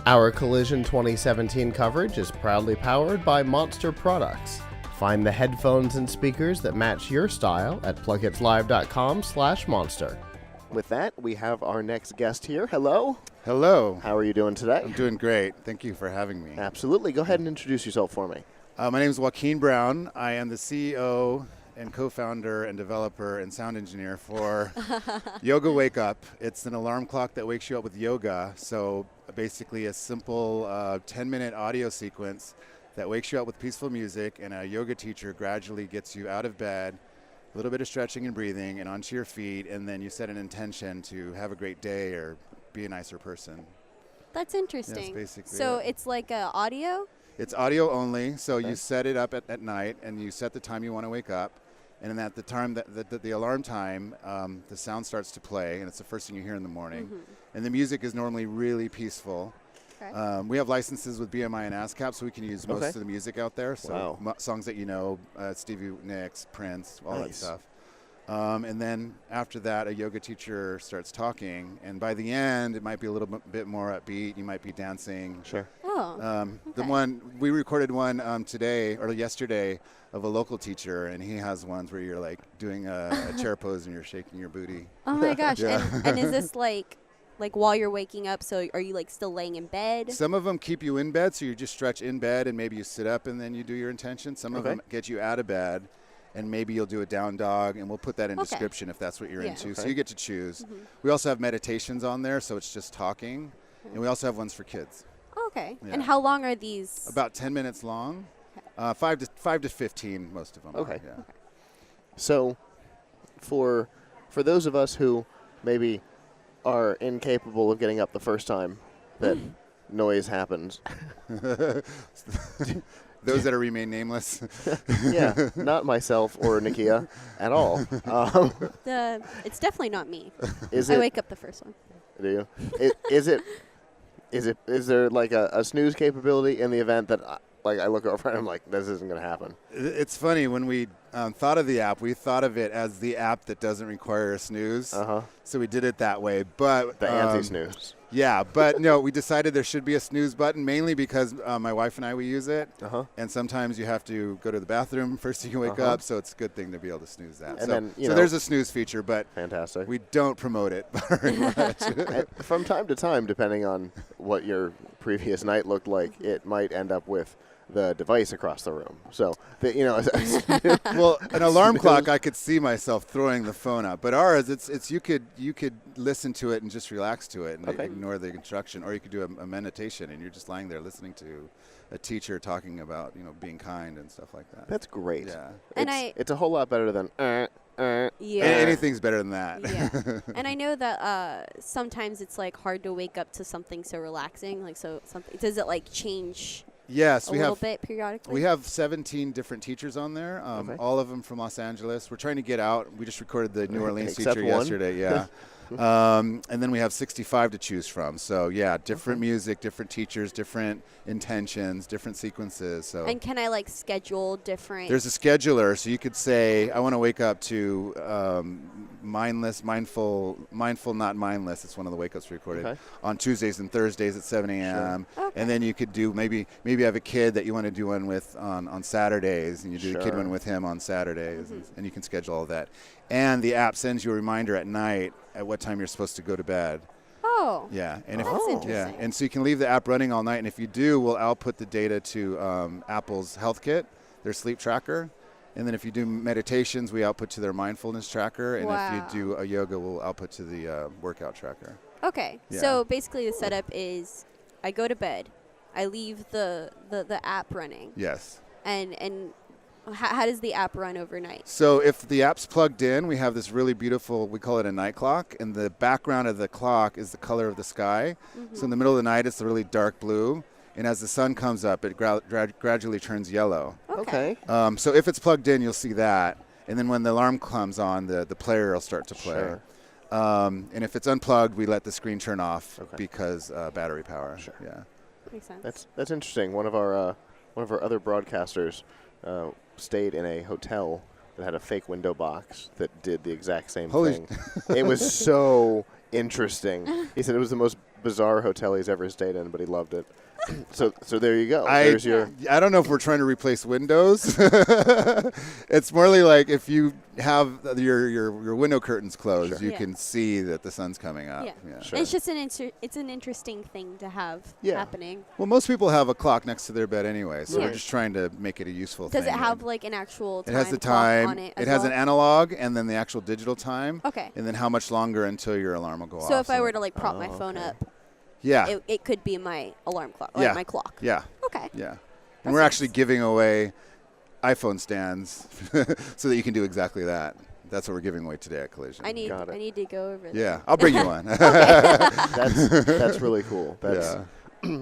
Our Collision 2017 coverage is proudly powered by Monster Products. Find the headphones and speakers that match your style at PLUGHITZlive.com/monster. With that, we have our next guest here. Hello. Hello. How are you doing today? I'm doing great. Thank you for having me. Absolutely. Go ahead and introduce yourself for me. My name is Joaquin Brown. I am the CEO and co-founder and developer and sound engineer for Yoga Wake Up. It's an alarm clock that wakes you up with yoga. So basically a simple 10-minute audio sequence that wakes you up with peaceful music, and a yoga teacher gradually gets you out of bed, a little bit of stretching and breathing, and onto your feet, and then you set an intention to have a great day or be a nicer person. That's interesting. Yes, basically. So yeah. it's like audio? It's audio only, so Okay. you set it up at night, and you set the time you want to wake up, and then at the time the alarm time, the sound starts to play, and it's the first thing you hear in the morning. And the music is normally really peaceful. Okay. We have licenses with BMI and ASCAP, so we can use most Okay. of the music out there. So Wow. songs that you know, Stevie Nicks, Prince, all that Nice. stuff. And then after that, a yoga teacher starts talking, and by the end, it might be a little bit more upbeat. You might be dancing. Sure. Oh. The okay. one we recorded one today or yesterday of a local teacher, and he has ones where you're like doing a chair pose and you're shaking your booty. Oh my gosh. Yeah. And is this like while you're waking up, so are you like still laying in bed? Some of them keep you in bed, so you just stretch in bed and maybe you sit up and then you do your intention. Some of Okay. them get you out of bed, and maybe you'll do a down dog, and we'll put that in Okay. description if that's what you're Yeah. into. So Okay. you get to choose. We also have meditations on there, so it's just talking, and we also have ones for kids. Okay. Yeah. And how long are these? About 10 minutes long, 5 to 15, most of them. Okay. Are, yeah. So, for those of us who maybe are incapable of getting up the first time that noise happens, Those that are remain nameless. yeah, not myself or Nikia at all. It's definitely not me. Is I it? wake up the first one. Do you? Is there like a snooze capability in the event that I look over and I'm like, this isn't going to happen? It's funny, when we thought of the app, we thought of it as the app that doesn't require a snooze. So we did it that way. But The anti-snooze. Yeah, but no, we decided there should be a snooze button, mainly because my wife and I, we use it. And sometimes you have to go to the bathroom first thing you wake up, so it's a good thing to be able to snooze that. And so then, you so know, there's a snooze feature, but Fantastic. we don't promote it very much. And from time to time, depending on what your previous night looked like, it might end up with the device across the room. So, Well, an alarm clock, I could see myself throwing the phone up. But ours, it's you could listen to it and just relax to it and ignore the instruction, or you could do a meditation and you're just lying there listening to a teacher talking about being kind and stuff like that. That's great. Yeah. And it's a whole lot better than Yeah. Anything's better than that. Yeah. And I know that sometimes it's like hard to wake up to something so relaxing. Like something. Does it like change? Yes, a we little have. bit periodically. We have 17 different teachers on there, all of them from Los Angeles. We're trying to get out. We just recorded the New Orleans Except teacher one. yesterday. Yeah. And then we have 65 to choose from. So, yeah, different music, different teachers, different intentions, different sequences. So. And can I like schedule different? There's a scheduler, so you could say, I want to wake up to mindful, not mindless. It's one of the wake ups we recorded on Tuesdays and Thursdays at 7 a.m. Sure. Okay. And then you could do maybe have a kid that you want to do one with on Saturdays, and you do the kid one with him on Saturdays, and you can schedule all that. And the app sends you a reminder at night at what time you're supposed to go to bed. Oh. Yeah, and That's interesting. yeah, and so you can leave the app running all night, and if you do, we'll output the data to Apple's Health Kit, their sleep tracker, and then if you do meditations, we output to their mindfulness tracker, and if you do a yoga, we'll output to the workout tracker. Okay. Yeah. So basically, the setup is, I go to bed, I leave the app running. Yes. And how does the app run overnight? So if the app's plugged in, we have this really beautiful, we call it a night clock, and the background of the clock is the color of the sky. So in the middle of the night, it's really dark blue, and as the sun comes up, it gradually turns yellow. Okay. So if it's plugged in, you'll see that, and then when the alarm comes on, the player will start to play. Sure. And if it's unplugged, we let the screen turn off because battery power. Sure. Yeah. Makes sense. That's interesting. One of our other broadcasters stayed in a hotel that had a fake window box that did the exact same thing. It was so interesting. He said it was the most bizarre hotel he's ever stayed in, but he loved it. So there you go. There's your. I don't know if we're trying to replace windows. It's more like if you have your window curtains closed, Sure. you Yeah. can see that the sun's coming up. Yeah. Sure. It's just it's an interesting thing to have happening. Well, most people have a clock next to their bed anyway, so Yeah. we're just trying to make it a useful thing. Does it have like an actual time It has the clock time. on it? It has an analog and then the actual digital time. Okay. And then how much longer until your alarm will go off. So if I were to like prop my phone okay. up, yeah, it could be my alarm clock, Yeah. like my clock. yeah, Okay. yeah. That's And we're actually nice. giving away iPhone stands so that you can do exactly that. That's what we're giving away today at Collision. I need Got it. to go over there. Yeah, I'll bring you one. That's really cool. That's. Yeah.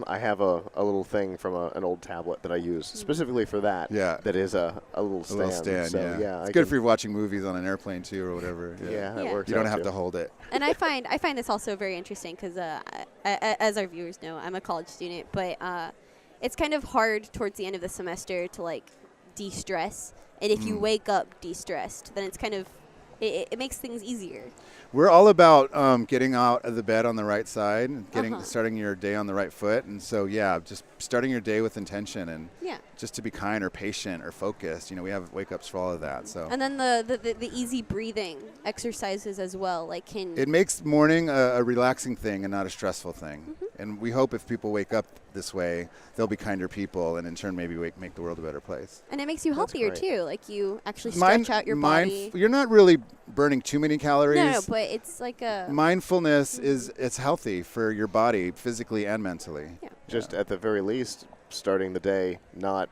I have a little thing from an old tablet that I use specifically for that. Yeah. That is a little A stand. little stand, So, yeah. It's I good can- for watching movies on an airplane too, or whatever. Yeah, that Yeah. works. You don't out have too. to hold it. And I find this also very interesting because, as our viewers know, I'm a college student, but it's kind of hard towards the end of the semester to like de-stress. And if you wake up de-stressed, then it's kind of it makes things easier. We're all about getting out of the bed on the right side, and Uh-huh. starting your day on the right foot, and so just starting your day with intention and Yeah. just to be kind or patient or focused. You know, we have wake ups for all of that. So And then the easy breathing exercises as well, like can it makes morning a relaxing thing and not a stressful thing. And we hope if people wake up this way, they'll be kinder people, and in turn maybe make the world a better place. and it makes you healthier great. too. Like you actually stretch out your body. You're not really burning too many calories. No, but it's like a Mindfulness it's healthy for your body, physically and mentally. yeah. Just at the very least, starting the day not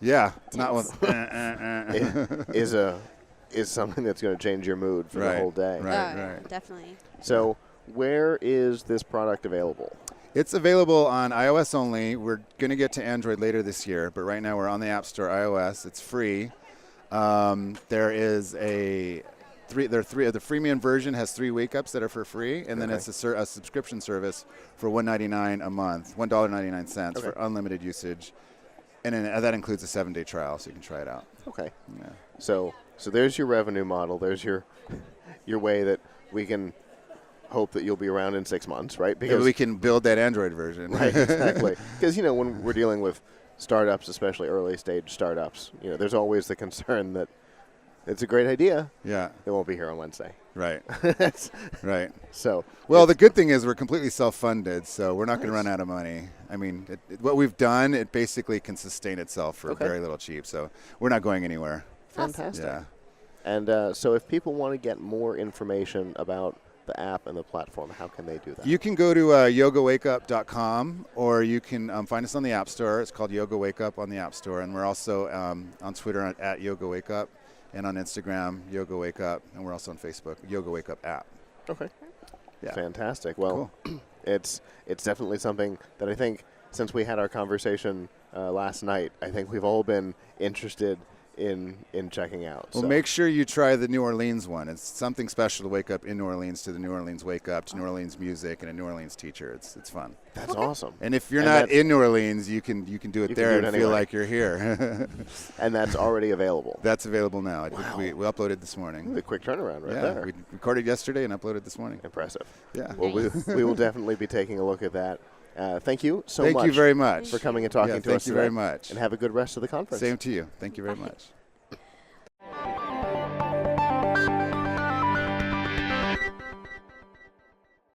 Yeah, not Tense. with. is something that's going to change your mood for the Right, whole day. right. Yeah, definitely. So, where is this product available? It's available on iOS only. We're going to get to Android later this year, but right now we're on the App Store iOS. It's free. There is the freemium version has 3 wake-ups that are for free, and then Okay. it's a subscription service for $1.99 a month, $1.99 Okay. for unlimited usage, and then that includes a 7-day trial, so you can try it out. Okay. Yeah. So there's your revenue model. There's your way that we can hope that you'll be around in 6 months, right? Maybe we can build that Android version. Right, exactly. Because when we're dealing with startups, especially early stage startups, there's always the concern that it's a great idea. Yeah, It won't be here on Wednesday. right, That's- right. so Well, the it's- good thing is we're completely self-funded, so we're not going to Nice. run out of money. I mean, what we've done, it basically can sustain itself for Okay. very little cheap, so we're not going anywhere. fantastic. Yeah. And so if people want to get more information about the app and the platform, how can they do that? You can go to yogawakeup.com, or you can find us on the App Store. It's called Yoga Wake Up on the App Store, and we're also on Twitter at Yoga Wake Up, and on Instagram, Yoga Wake Up, and we're also on Facebook, Yoga Wake Up app. Okay. Yeah. Fantastic. Well, Cool. it's definitely something that I think since we had our conversation last night, I think we've all been interested in checking out. Well, So- make sure you try the New Orleans one. It's something special to wake up in New Orleans to the New Orleans Wake Up, to New Orleans music, and a New Orleans teacher. It's fun. That's awesome. And if you're And not that's- in New Orleans, you can do it You can there do it and feel anywhere. like you're here. And that's already available. That's available now. Wow. We uploaded this morning. The quick turnaround right yeah, there. we recorded yesterday and uploaded this morning. Impressive. Yeah. Well, Nice. we will definitely be taking a look at that. Thank you so Thank much you very much for coming and talking Yeah, to thank us you today. very much. And have a good rest of the conference. Same to you. Thank you very Bye. much.